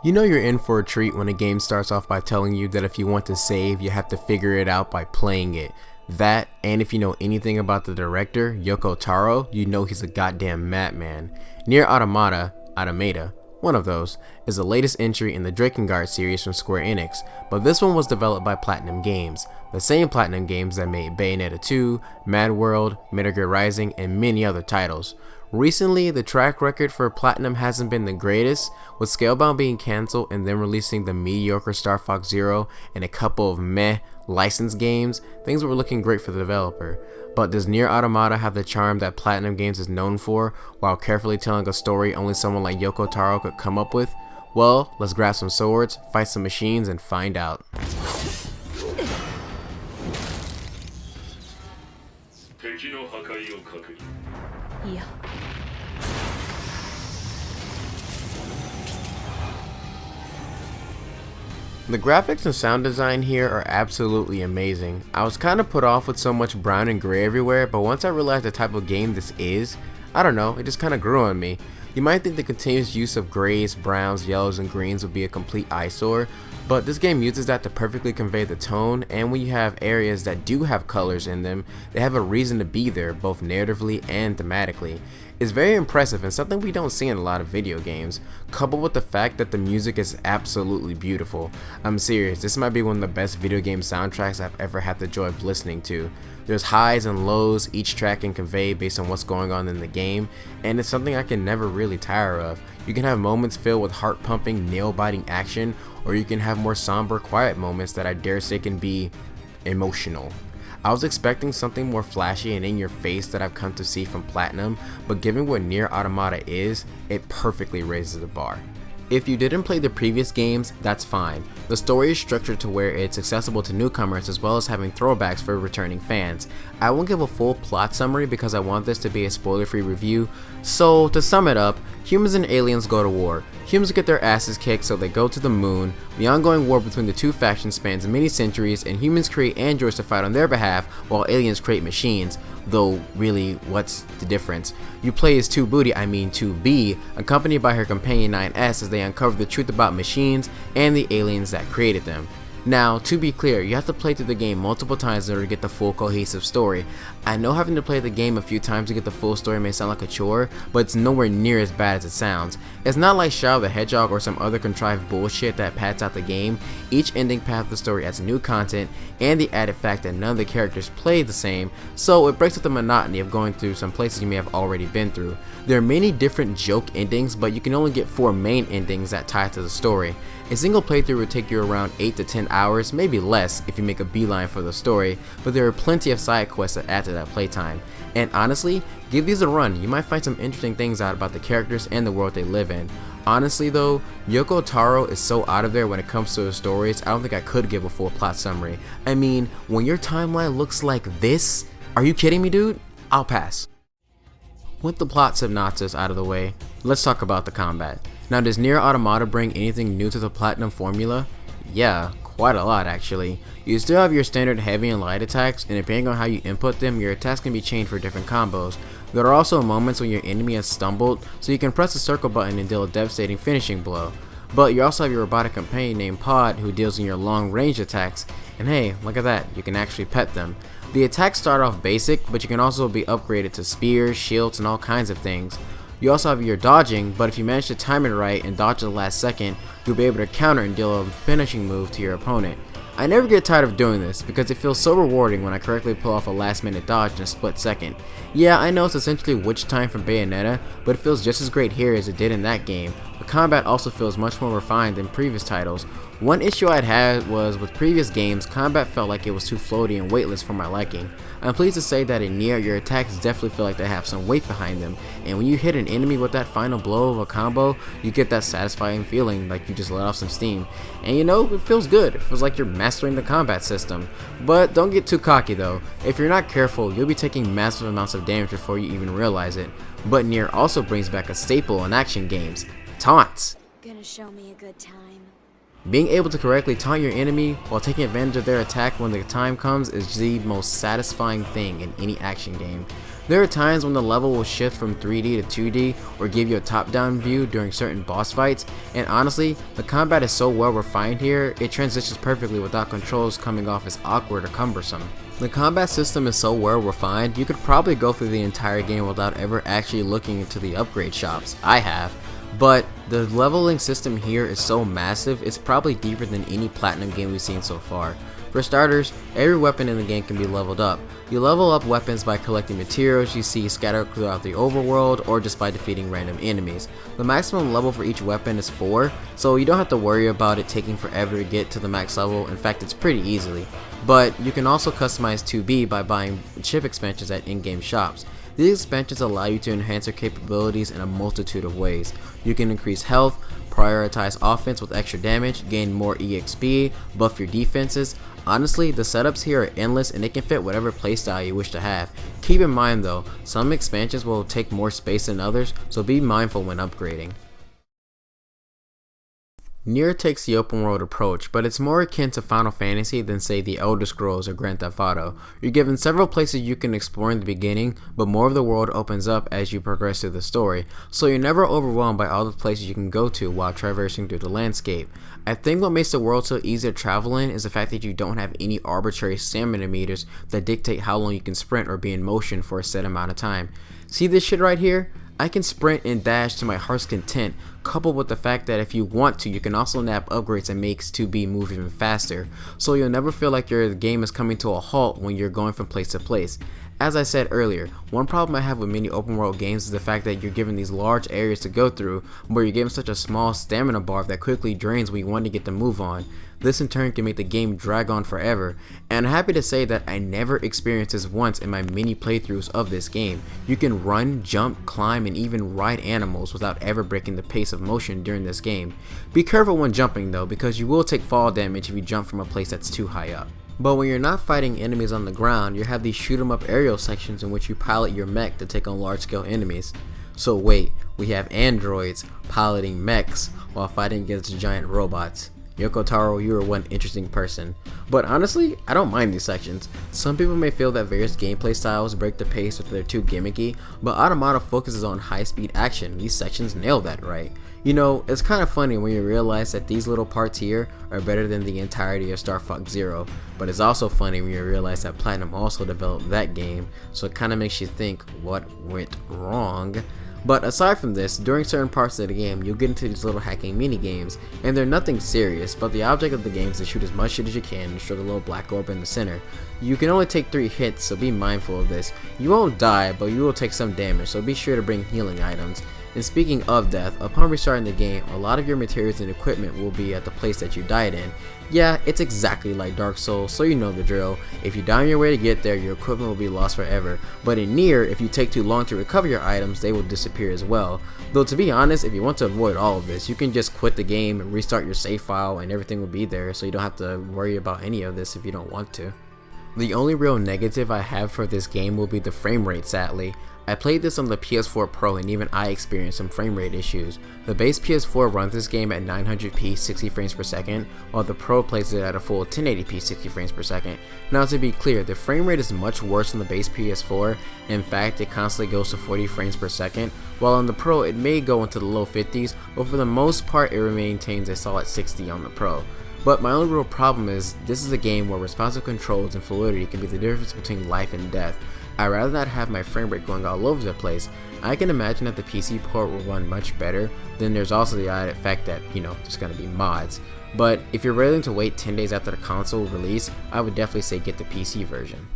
You know you're in for a treat when a game starts off by telling you that if you want to save, you have to figure it out by playing it. That, and if you know anything about the director, Yoko Taro, you know he's a goddamn madman. Nier Automata, one of those, is the latest entry in the Drakengard series from Square Enix, but this one was developed by Platinum Games, the same Platinum Games that made Bayonetta 2, Mad World, Metal Gear Rising, and many other titles. Recently, the track record for Platinum hasn't been the greatest, with Scalebound being cancelled and then releasing the mediocre Star Fox Zero and a couple of meh licensed games. Things were looking great for the developer. But does Nier Automata have the charm that Platinum Games is known for, while carefully telling a story only someone like Yoko Taro could come up with? Well, let's grab some swords, fight some machines, and find out. Yeah. The graphics and sound design here are absolutely amazing. I was kind of put off with so much brown and gray everywhere, but once I realized the type of game this is, I don't know, it just kind of grew on me. You might think the continuous use of grays, browns, yellows, and greens would be a complete eyesore, but this game uses that to perfectly convey the tone, and when you have areas that do have colors in them, they have a reason to be there, both narratively and thematically. It's very impressive and something we don't see in a lot of video games, coupled with the fact that the music is absolutely beautiful. I'm serious, this might be one of the best video game soundtracks I've ever had the joy of listening to. There's highs and lows each track can convey based on what's going on in the game, and it's something I can never really tire of. You can have moments filled with heart-pumping, nail-biting action, or you can have more somber, quiet moments that I dare say can be emotional. I was expecting something more flashy and in your face that I've come to see from Platinum, but given what Nier Automata is, it perfectly raises the bar. If you didn't play the previous games, that's fine. The story is structured to where it's accessible to newcomers as well as having throwbacks for returning fans. I won't give a full plot summary because I want this to be a spoiler-free review, so to sum it up, humans and aliens go to war. Humans get their asses kicked, so they go to the moon. The ongoing war between the two factions spans many centuries, and humans create androids to fight on their behalf while aliens create machines. Though really, what's the difference? You play as 2B, accompanied by her companion 9S as they uncover the truth about machines and the aliens that created them. Now, to be clear, you have to play through the game multiple times in order to get the full cohesive story. I know having to play the game a few times to get the full story may sound like a chore, but it's nowhere near as bad as it sounds. It's not like Shadow the Hedgehog or some other contrived bullshit that pads out the game. Each ending path of the story adds new content, and the added fact that none of the characters play the same, so it breaks up the monotony of going through some places you may have already been through. There are many different joke endings, but you can only get 4 main endings that tie to the story. A single playthrough would take you around 8 to 10 hours, maybe less if you make a beeline for the story, but there are plenty of side quests that add to that playtime. And honestly, give these a run, you might find some interesting things out about the characters and the world they live in. Honestly though, Yoko Taro is so out of there when it comes to the stories, I don't think I could give a full plot summary. I mean, when your timeline looks like this, are you kidding me, dude? I'll pass. With the plot synopsis out of the way, let's talk about the combat. Now, does Nier Automata bring anything new to the Platinum formula? Yeah, quite a lot actually. You still have your standard heavy and light attacks, and depending on how you input them, your attacks can be changed for different combos. There are also moments when your enemy has stumbled, so you can press the circle button and deal a devastating finishing blow. But you also have your robotic companion named Pod who deals in your long range attacks, and hey, look at that, you can actually pet them. The attacks start off basic, but you can also be upgraded to spears, shields, and all kinds of things. You also have your dodging, but if you manage to time it right and dodge at the last second, you'll be able to counter and deal a finishing move to your opponent. I never get tired of doing this because it feels so rewarding when I correctly pull off a last minute dodge in a split second. Yeah, I know it's essentially witch time from Bayonetta, but it feels just as great here as it did in that game. The combat also feels much more refined than previous titles. One issue I'd had was with previous games, combat felt like it was too floaty and weightless for my liking. I'm pleased to say that in Nier, your attacks definitely feel like they have some weight behind them, and when you hit an enemy with that final blow of a combo, you get that satisfying feeling like you just let off some steam. And you know, it feels good, it feels like you're mastering the combat system. But don't get too cocky though, if you're not careful, you'll be taking massive amounts of damage before you even realize it. But Nier also brings back a staple in action games, taunts. Gonna show me a good time. Being able to correctly taunt your enemy while taking advantage of their attack when the time comes is the most satisfying thing in any action game. There are times when the level will shift from 3D to 2D or give you a top-down view during certain boss fights, and honestly, the combat is so well refined here, it transitions perfectly without controls coming off as awkward or cumbersome. The combat system is so well refined, you could probably go through the entire game without ever actually looking into the upgrade shops. I have. But the leveling system here is so massive, it's probably deeper than any Platinum game we've seen so far. For starters, every weapon in the game can be leveled up. You level up weapons by collecting materials you see scattered throughout the overworld or just by defeating random enemies. The maximum level for each weapon is 4, so you don't have to worry about it taking forever to get to the max level. In fact, it's pretty easily. But you can also customize 2B by buying chip expansions at in-game shops. These expansions allow you to enhance your capabilities in a multitude of ways. You can increase health, prioritize offense with extra damage, gain more EXP, buff your defenses. Honestly, the setups here are endless and they can fit whatever playstyle you wish to have. Keep in mind though, some expansions will take more space than others, so be mindful when upgrading. Nier takes the open world approach, but it's more akin to Final Fantasy than say the Elder Scrolls or Grand Theft Auto. You're given several places you can explore in the beginning, but more of the world opens up as you progress through the story, so you're never overwhelmed by all the places you can go to while traversing through the landscape. I think what makes the world so easy to travel in is the fact that you don't have any arbitrary stamina meters that dictate how long you can sprint or be in motion for a set amount of time. See this shit right here? I can sprint and dash to my heart's content, coupled with the fact that if you want to, you can also nab upgrades that makes 2B move even faster, so you'll never feel like your game is coming to a halt when you're going from place to place. As I said earlier, one problem I have with many open world games is the fact that you're given these large areas to go through, but you're given such a small stamina bar that quickly drains when you want to get the move on. This in turn can make the game drag on forever, and I'm happy to say that I never experienced this once in my many playthroughs of this game. You can run, jump, climb, and even ride animals without ever breaking the pace of motion during this game. Be careful when jumping though, because you will take fall damage if you jump from a place that's too high up. But when you're not fighting enemies on the ground, you have these shoot 'em up aerial sections in which you pilot your mech to take on large scale enemies. So wait, we have androids piloting mechs while fighting against giant robots. Yoko Taro, you are one interesting person. But honestly, I don't mind these sections. Some people may feel that various gameplay styles break the pace or they're too gimmicky, but Automata focuses on high speed action. These sections nail that right. You know, it's kind of funny when you realize that these little parts here are better than the entirety of Star Fox Zero, but it's also funny when you realize that Platinum also developed that game, so it kind of makes you think what went wrong. But aside from this, during certain parts of the game, you'll get into these little hacking mini games, and they're nothing serious, but the object of the game is to shoot as much shit as you can and destroy the little black orb in the center. You can only take 3 hits, so be mindful of this. You won't die, but you will take some damage, so be sure to bring healing items. And speaking of death, upon restarting the game, a lot of your materials and equipment will be at the place that you died in. Yeah, it's exactly like Dark Souls, so you know the drill. If you die on your way to get there, your equipment will be lost forever. But in Nier, if you take too long to recover your items, they will disappear as well. Though to be honest, if you want to avoid all of this, you can just quit the game and restart your save file and everything will be there, so you don't have to worry about any of this if you don't want to. The only real negative I have for this game will be the frame rate, sadly. I played this on the PS4 Pro and even I experienced some frame rate issues. The base PS4 runs this game at 900p 60 frames per second, while the Pro plays it at a full 1080p 60 frames per second. Now to be clear, the frame rate is much worse on the base PS4. In fact, it constantly goes to 40 frames per second, while on the Pro it may go into the low 50s, but for the most part it maintains a solid 60 on the Pro. But my only real problem is, this is a game where responsive controls and fluidity can be the difference between life and death. I'd rather not have my frame rate going all over the place. I can imagine that the PC port will run much better. Then there's also the added fact that, there's gonna be mods. But if you're willing to wait 10 days after the console release, I would definitely say get the PC version.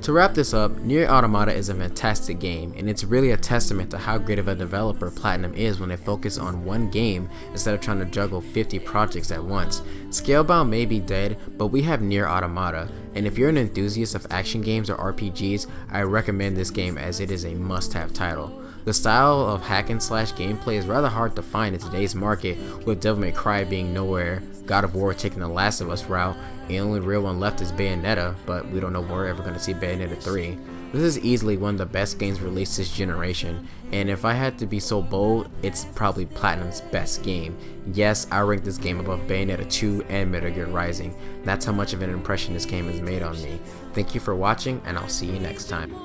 To wrap this up, Nier Automata is a fantastic game, and it's really a testament to how great of a developer Platinum is when they focus on one game instead of trying to juggle 50 projects at once. Scalebound may be dead, but we have Nier Automata, and if you're an enthusiast of action games or RPGs, I recommend this game as it is a must-have title. The style of hack and slash gameplay is rather hard to find in today's market, with Devil May Cry being nowhere, God of War taking the Last of Us route, and the only real one left is Bayonetta, but we don't know if we're ever going to see Bayonetta 3. This is easily one of the best games released this generation, and if I had to be so bold, it's probably Platinum's best game. Yes, I rank this game above Bayonetta 2 and Metal Gear Rising. That's how much of an impression this game has made on me. Thank you for watching, and I'll see you next time.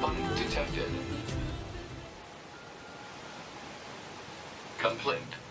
Undetected. Complete.